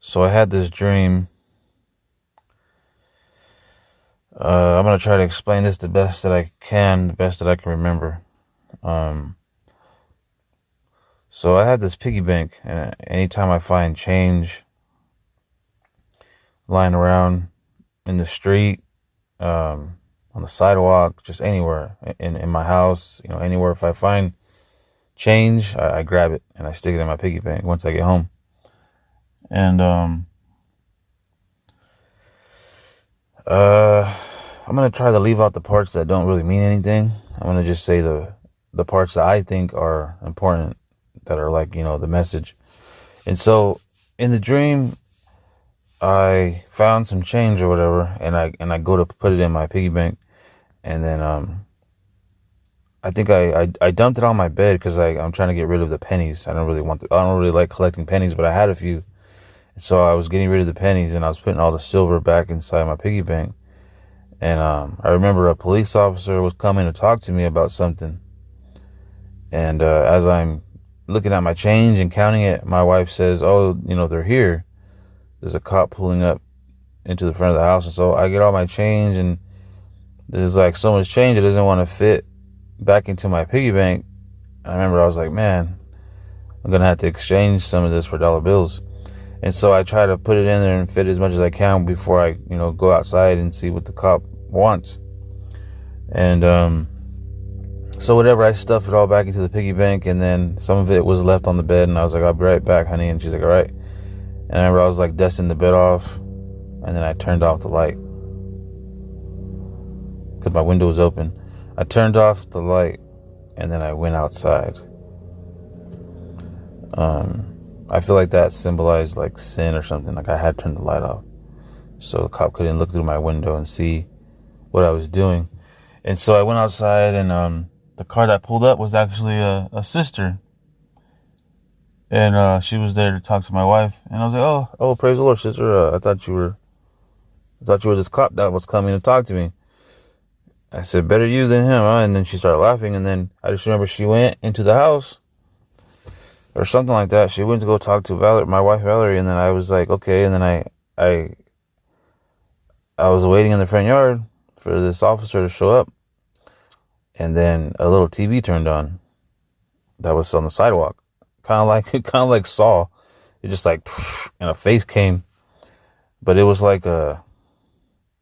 So I had this dream. I'm gonna try to explain this the best that I can, the best that I can remember. Um, so I had this piggy bank, and anytime I find change lying around in the street, on the sidewalk, just anywhere in my house, anywhere, if I find change, I grab it and I stick it in my piggy bank once I get home. And uh, I'm gonna try to leave out the parts that don't really mean anything. I'm gonna just say the parts that I think are important, that are like the message. And so in the dream, I found some change or whatever, and I go to put it in my piggy bank, and then I think I dumped it on my bed because I'm trying to get rid of the pennies. I don't really like collecting pennies, but I had a few. So I was getting rid of the pennies, and I was putting all the silver back inside my piggy bank. And I remember a police officer was coming to talk to me about something. And as I'm looking at my change and counting it, my wife says, "Oh, they're here. There's a cop pulling up into the front of the house." And so I get all my change, and there's like so much change it doesn't want to fit back into my piggy bank. I remember I was like, man, I'm gonna have to exchange some of this for dollar bills. And so I try to put it in there and fit as much as I can before I, go outside and see what the cop wants. And so whatever, I stuffed it all back into the piggy bank, and then some of it was left on the bed, and I was like, "I'll be right back, honey." And she's like, "All right." And I remember I was like dusting the bed off, and then I turned off the light because my window was open. I turned off the light, and then I went outside. I feel like that symbolized like sin or something. Like I had turned the light off, so the cop couldn't look through my window and see what I was doing. And so I went outside, and the car that pulled up was actually a sister, and she was there to talk to my wife. And I was like, "Oh, praise the Lord, sister. I thought you were this cop that was coming to talk to me." I said, "Better you than him, huh?" And then she started laughing, and then I just remember she went into the house or something like that. She went to go talk to my wife Valerie, and then I was like, okay. And then I was waiting in the front yard for this officer to show up, and then a little TV turned on that was on the sidewalk, kind of like Saw. It just like, and a face came, but it was like a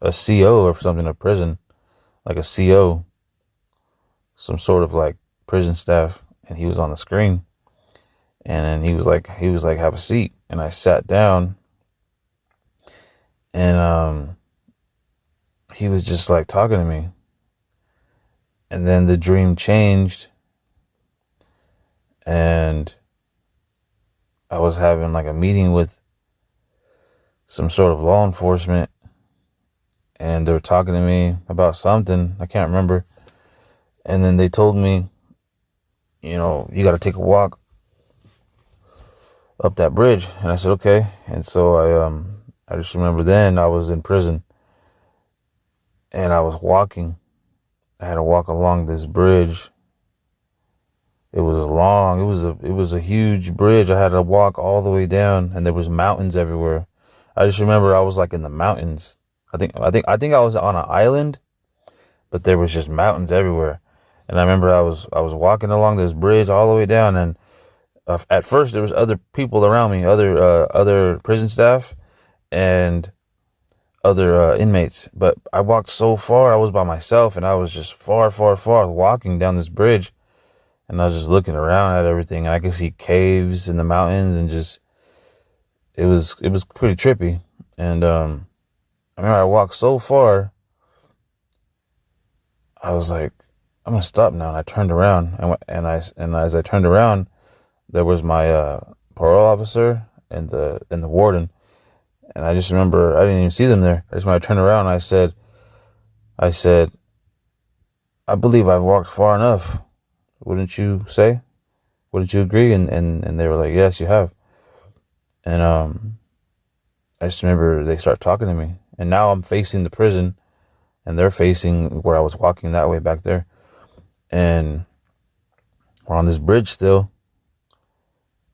CO or something, a prison, like a CO, some sort of like prison staff, and he was on the screen. And then he was like, "Have a seat." And I sat down, and he was just like talking to me. And then the dream changed, and I was having like a meeting with some sort of law enforcement, and they were talking to me about something. I can't remember. And then they told me, "You got to take a walk up that bridge." And I said, "Okay." And so I just remember then I was in prison, and I was walking. I had to walk along this bridge. It was long. It was a huge bridge. I had to walk all the way down, and there was mountains everywhere. I just remember I was like in the mountains. I think I was on an island, but there was just mountains everywhere. And I remember I was walking along this bridge all the way down, and at first there was other people around me, other prison staff and other inmates. But I walked so far, I was by myself, and I was just far, far, far walking down this bridge, and I was just looking around at everything, and I could see caves in the mountains, and just it was pretty trippy. And I remember I walked so far, I was like, "I'm gonna stop now," and I turned around, and as I turned around, there was my parole officer and the warden. And I just remember I didn't even see them there. I just when I turned around, I said, "I believe I've walked far enough. Wouldn't you say? Wouldn't you agree?" And they were like, "Yes, you have." And I just remember they start talking to me, and now I'm facing the prison, and they're facing where I was walking that way back there, and we're on this bridge still.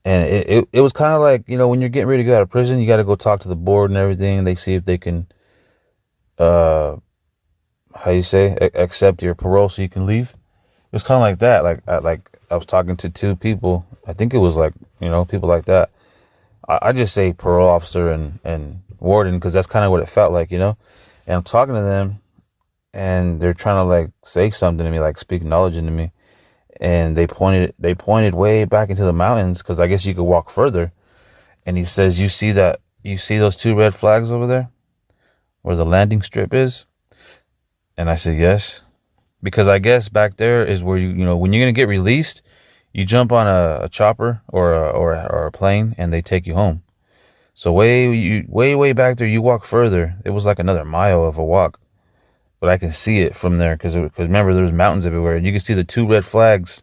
And it was kind of like, when you're getting ready to go out of prison, you got to go talk to the board and everything. And they see if they can, uh, how you say, accept your parole so you can leave. It was kind of like that. I was talking to two people. I think it was like, people like that. I just say parole officer and warden because that's kind of what it felt like, And I'm talking to them and they're trying to like say something to me, like speak knowledge into me. And they pointed way back into the mountains because I guess you could walk further. And he says, you see those two red flags over there where the landing strip is? And I said, yes. Because I guess back there is where when you're going to get released, you jump on a chopper or a plane and they take you home. So way back there, you walk further. It was like another mile of a walk, but I can see it from there because remember there's mountains everywhere, and you can see the two red flags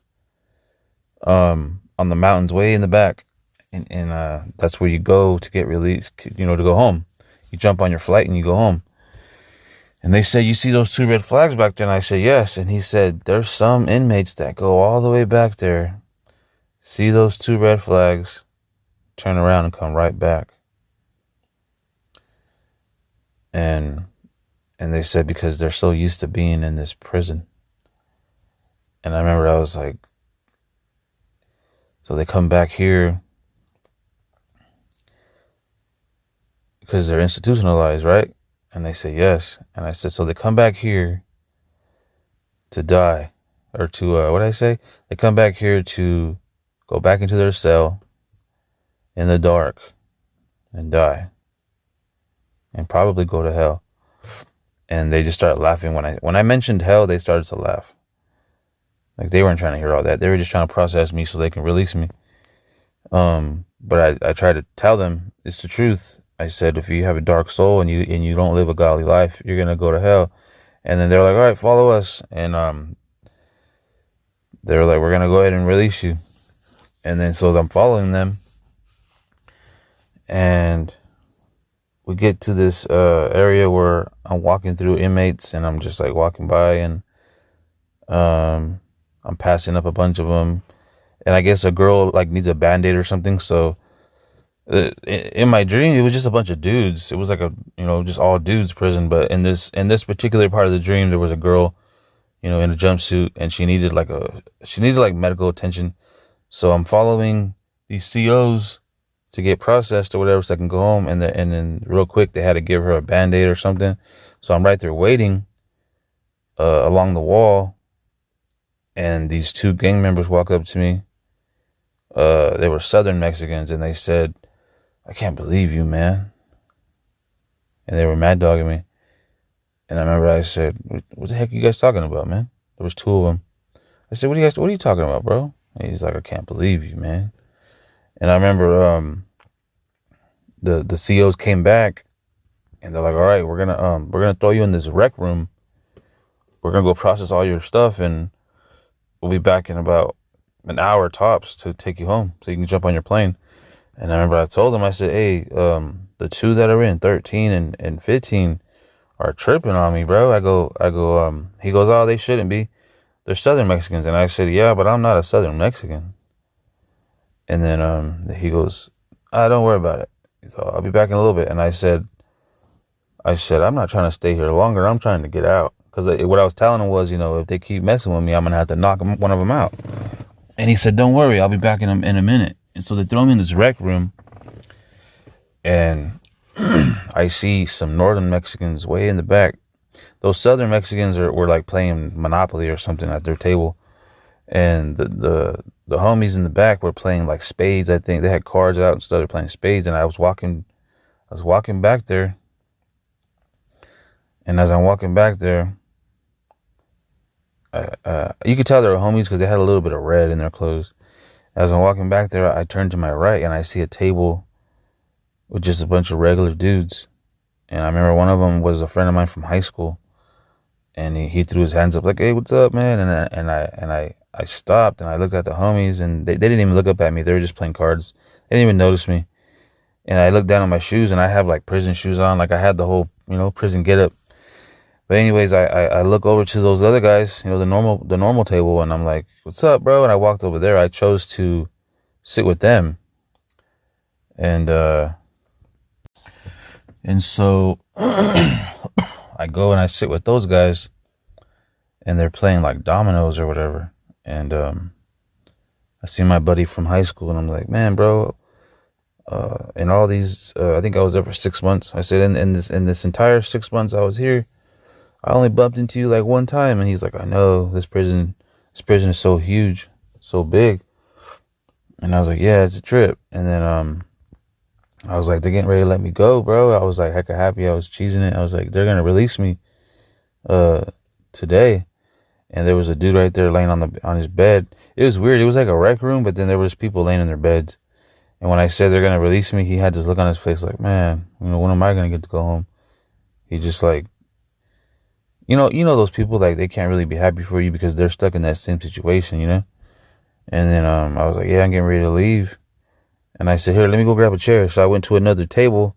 on the mountains way in the back, and that's where you go to get released. To go home. You jump on your flight and you go home. And they said, you see those two red flags back there? And I said, yes. And he said, there's some inmates that go all the way back there, see those two red flags, turn around and come right back. And they said because they're so used to being in this prison. And I remember I was like, so they come back here because they're institutionalized, right? And they say yes. And I said, so they come back here to die, or to, what did I say? They come back here to go back into their cell in the dark and die and probably go to hell. And they just started laughing when I mentioned hell. They started to laugh. Like they weren't trying to hear all that. They were just trying to process me so they can release me. But I tried to tell them it's the truth. I said, if you have a dark soul and you don't live a godly life, you're gonna go to hell. And then they're like, all right, follow us. And they were like, we're gonna go ahead and release you. And then so I'm following them, and we get to this area where I'm walking through inmates, and I'm just like walking by, and I'm passing up a bunch of them, and I guess a girl like needs a band-aid or something. So in my dream, it was just a bunch of dudes. It was like just all dudes prison. But in this particular part of the dream, there was a girl, in a jumpsuit, and she needed like medical attention. So I'm following these COs to get processed or whatever, so I can go home. And then real quick, they had to give her a band-aid or something. So I'm right there waiting along the wall, and these two gang members walk up to me. They were Southern Mexicans, and they said, I can't believe you, man. And they were mad dogging me. And I remember I said, what the heck are you guys talking about, man? There was two of them. I said, what are you talking about, bro? And he's like, I can't believe you, man. And I remember the COs came back, and they're like, all right, we're gonna throw you in this rec room. We're gonna go process all your stuff, and we'll be back in about an hour tops to take you home so you can jump on your plane. And I remember I told them, I said, hey, the two that are in 13 and 15 are tripping on me, bro. He goes, oh, they shouldn't be. They're Southern Mexicans. And I said, yeah, but I'm not a Southern Mexican. And then he goes, don't worry about it. So I'll be back in a little bit. And I said, I'm not trying to stay here longer. I'm trying to get out. Because what I was telling him was, if they keep messing with me, I'm going to have to knock one of them out. And he said, don't worry, I'll be back in a minute. And so they throw me in this rec room, and I see some Northern Mexicans way in the back. Those Southern Mexicans were like playing Monopoly or something at their table. And the homies in the back were playing like spades. I think they had cards out and started playing spades. And I was walking back there. And as I'm walking back there, you could tell they were homies because they had a little bit of red in their clothes. As I'm walking back there, I turn to my right and I see a table with just a bunch of regular dudes. And I remember one of them was a friend of mine from high school. And he threw his hands up like, hey, what's up, man? And I stopped and I looked at the homies, and they didn't even look up at me. They were just playing cards. They didn't even notice me. And I looked down at my shoes, and I have like prison shoes on. Like I had the whole, prison get up. But anyways, I look over to those other guys, the normal table, and I'm like, what's up, bro? And I walked over there. I chose to sit with them And so I go and I sit with those guys, and they're playing like dominoes or whatever. And I see my buddy from high school, and I'm like, man, bro. In all these, I think I was there for 6 months. I said, in this entire 6 months I was here, I only bumped into you like one time. And he's like, I know, this prison is so huge, so big. And I was like, yeah, it's a trip. And then I was like, they're getting ready to let me go, bro. I was like hecka happy. I was cheesing it. I was like, they're gonna release me uh today. And there was a dude right there laying on his bed. It was weird. It was like a rec room, but then there was people laying in their beds. And when I said they're gonna release me, he had this look on his face like, man, when am I gonna get to go home? He just like, those people, like, they can't really be happy for you because they're stuck in that same situation. And then I was like, yeah, I'm getting ready to leave. And I said, here, let me go grab a chair. So I went to another table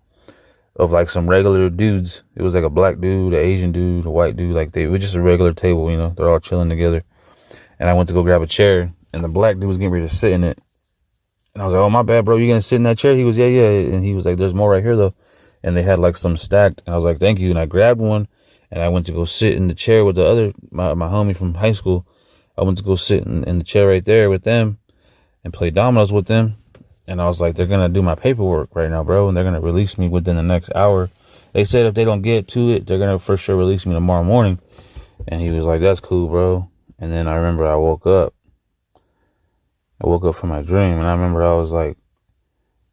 of like some regular dudes. It was like a black dude, an Asian dude, a white dude. Like, it was just a regular table. They're all chilling together. And I went to go grab a chair, and the black dude was getting ready to sit in it. And I was like, oh, my bad, bro. You gonna sit in that chair? He was, yeah. And he was like, there's more right here, though. And they had like some stacked. And I was like, thank you. And I grabbed one, and I went to go sit in the chair with the other, my homie from high school. I went to go sit in the chair right there with them and play dominoes with them. And I was like, they're going to do my paperwork right now, bro. And they're going to release me within the next hour. They said if they don't get to it, they're going to for sure release me tomorrow morning. And he was like, that's cool, bro. And then I remember I woke up. From my dream, and I remember I was like,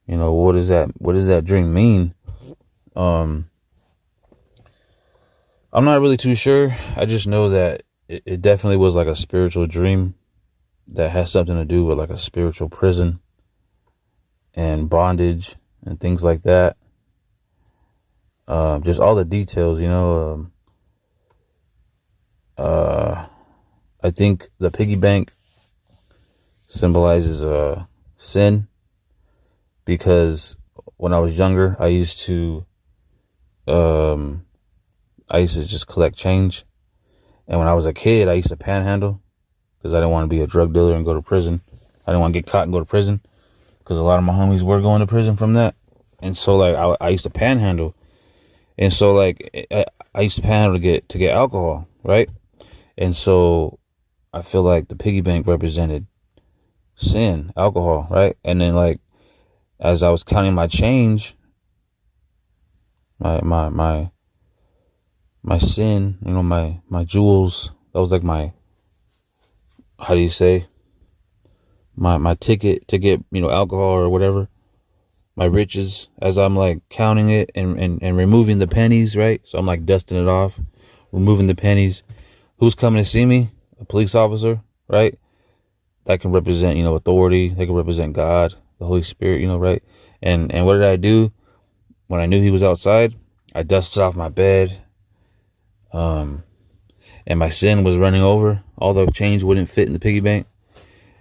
what is that? What does that dream mean? I'm not really too sure. I just know that it definitely was like a spiritual dream that has something to do with like a spiritual prison and bondage and things like that. Just all the details, I think the piggy bank symbolizes sin, because when I was younger, I used to just collect change. And when I was a kid, I used to panhandle because I didn't want to be a drug dealer and go to prison. I didn't want to get caught and go to prison because a lot of my homies were going to prison from that. And so like I used to panhandle. And so like I used to panhandle to get alcohol, right? And so I feel like the piggy bank represented sin, alcohol, right? And then like as I was counting my change, my sin, my jewels, that was like my, how do you say, my ticket to get, alcohol or whatever, my riches, as I'm like counting it and removing the pennies, right? So I'm like dusting it off, removing the pennies. Who's coming to see me? A police officer, right? That can represent, authority. They can represent God, the Holy Spirit, right? And what did I do when I knew he was outside? I dusted off my bed. And my sin was running over. All the change wouldn't fit in the piggy bank.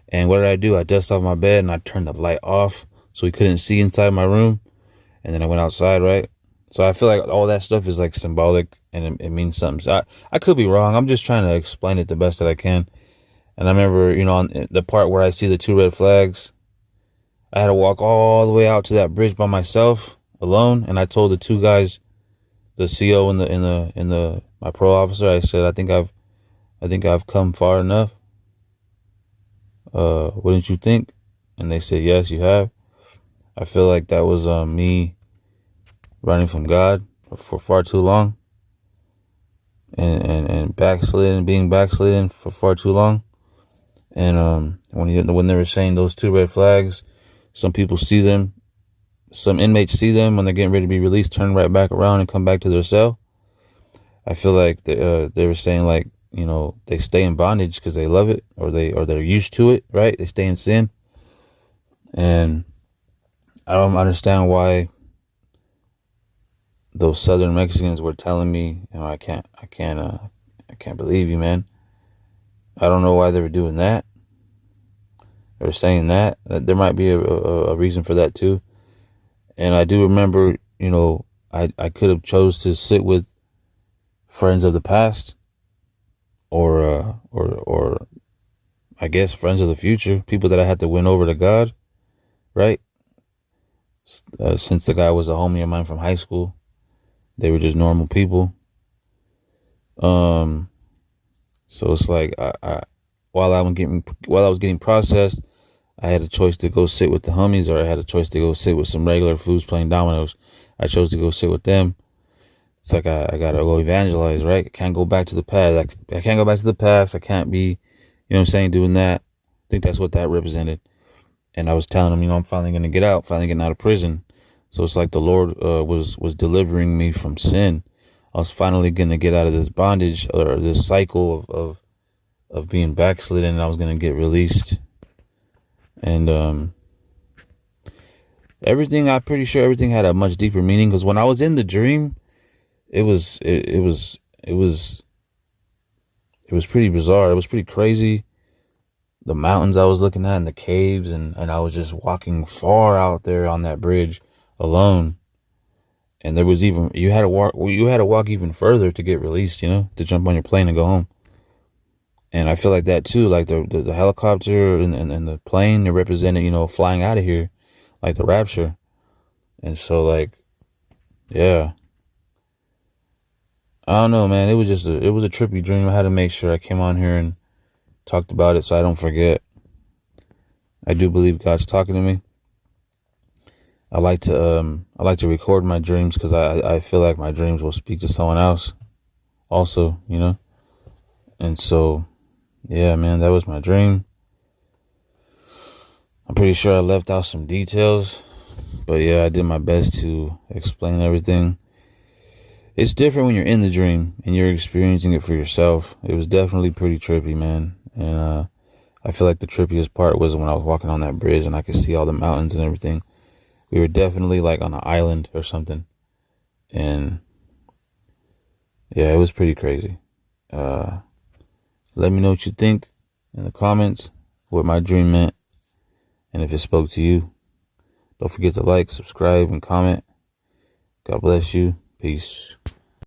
And what did I do? I dusted off my bed and I turned the light off so he couldn't see inside my room. And then I went outside, right? So I feel like all that stuff is like symbolic, and it means something. So I could be wrong. I'm just trying to explain it the best that I can. And I remember, on the part where I see the 2 red flags, I had to walk all the way out to that bridge by myself, alone. And I told the 2 guys, the CO and my pro officer, I said, I think I've come far enough. Wouldn't you think? And they said, yes, you have. I feel like that was me running from God for far too long, and being backslidden for far too long. And when they were saying those 2 red flags, some people see them, some inmates see them when they're getting ready to be released, turn right back around and come back to their cell. I feel like they were saying like, they stay in bondage because they love it, or they're used to it, right? They stay in sin. And I don't understand why those Southern Mexicans were telling me, I can't believe you, man. I don't know why they were doing that. They were saying that there might be a reason for that too. And I do remember, I could have chose to sit with friends of the past, or I guess friends of the future, people that I had to win over to God, right? Since the guy was a homie of mine from high school, they were just normal people. Um, so it's like while I was getting processed, I had a choice to go sit with the homies, or I had a choice to go sit with some regular fools playing dominoes. I chose to go sit with them. It's like I gotta go evangelize, right? I can't go back to the past. I can't go back to the past. I can't be, you know what I'm saying, doing that. I think that's what that represented. And I was telling him, I'm finally gonna get out, finally getting out of prison. So it's like the Lord was delivering me from sin. I was finally gonna get out of this bondage or this cycle of being backslidden, and I was gonna get released. And I'm pretty sure everything had a much deeper meaning, because when I was in the dream, it was pretty bizarre. It was pretty crazy. The mountains I was looking at and the caves, and I was just walking far out there on that bridge alone. And there was even, you had to walk even further to get released, to jump on your plane and go home. And I feel like that too, like the helicopter and the plane, they represented, flying out of here, like the rapture. And so, like, yeah, I don't know, man. It was a trippy dream. I had to make sure I came on here and talked about it so I don't forget. I do believe God's talking to me. I like to record my dreams, because I feel like my dreams will speak to someone else also, And so, yeah, man, that was my dream. I'm pretty sure I left out some details, but yeah, I did my best to explain everything. It's different when you're in the dream and you're experiencing it for yourself. It was definitely pretty trippy, man. And I feel like the trippiest part was when I was walking on that bridge and I could see all the mountains and everything. We were definitely like on an island or something. And yeah, it was pretty crazy. Let me know what you think in the comments, what my dream meant, and if it spoke to you. Don't forget to like, subscribe, and comment. God bless you. Peace.